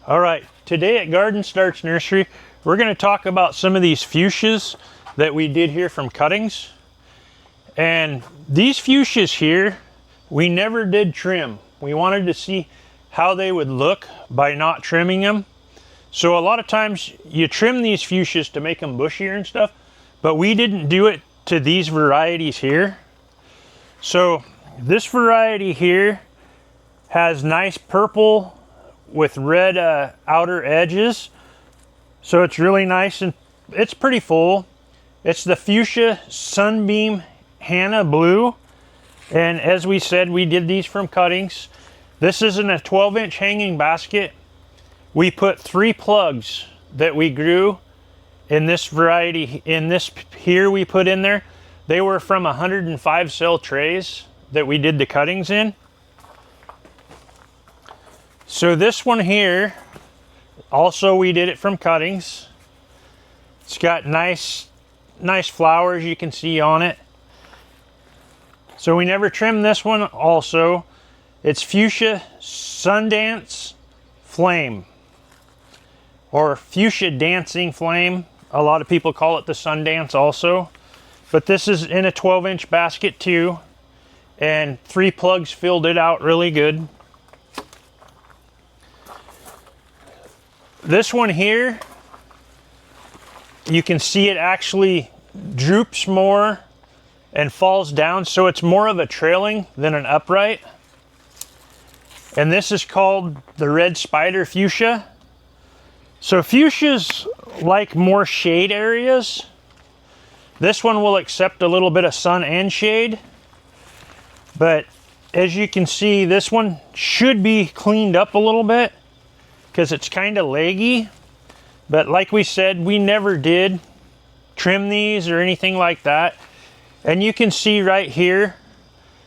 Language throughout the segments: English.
All right, today at Garden Starts Nursery, we're going to talk about some of these fuchsias that we did here from cuttings. And these fuchsias here, we never did trim. We wanted to see how they would look by not trimming them. So a lot of times you trim these fuchsias to make them bushier and stuff, but we didn't do it to these varieties here. So this variety here has nice purple with red outer edges, so it's really nice and it's pretty full. It's the Fuchsia Sunbeam Hannah Blue, and as we said, we did these from cuttings. This is in a 12-inch hanging basket. We put 3 plugs that we grew in this variety. In this here we put in there, they were from 105 cell trays that we did the cuttings in. So this one here, also we did it from cuttings. It's got nice flowers you can see on it. So we never trimmed this one also. It's Fuchsia Sundance Flame, or Fuchsia Dancing Flame. A lot of people call it the Sundance also. But this is in a 12-inch basket too, and 3 plugs filled it out really good. This one here, you can see it actually droops more and falls down, so it's more of a trailing than an upright. And this is called the Red Spider Fuchsia. So fuchsias like more shade areas. This one will accept a little bit of sun and shade, but as you can see, this one should be cleaned up a little bit because it's kind of leggy. But like we said, we never did trim these or anything like that. And you can see right here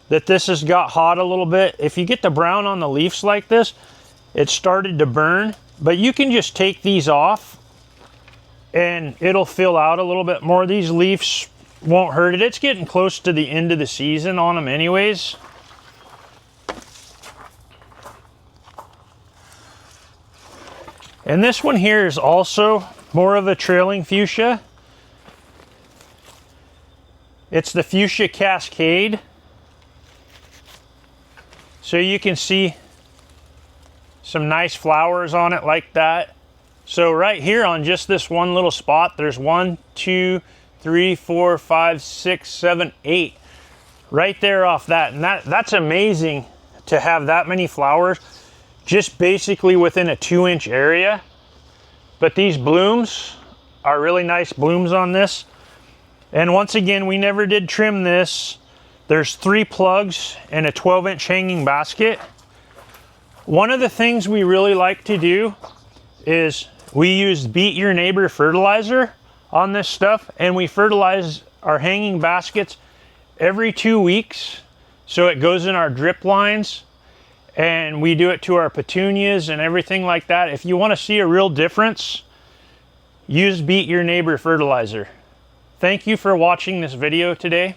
that this has got hot a little bit. If you get the brown on the leaves like this, it started to burn. But you can just take these off and it'll fill out a little bit more. These leaves won't hurt it. It's getting close to the end of the season on them anyways. And this one here is also more of a trailing fuchsia. It's the Fuchsia Cascade. So you can see some nice flowers on it like that. So right here on just this one little spot, there's 1, 2, 3, 4, 5, 6, 7, 8 right there off that. And that's amazing to have that many flowers just basically within a 2-inch area. But these blooms are really nice blooms on this. And once again, we never did trim this. There's 3 plugs and a 12-inch hanging basket. One of the things we really like to do is we use Beat Your Neighbor fertilizer on this stuff, and we fertilize our hanging baskets every 2 weeks. So it goes in our drip lines, and we do it to our petunias and everything like that. If you want to see a real difference, use Beat Your Neighbor fertilizer. Thank you for watching this video today.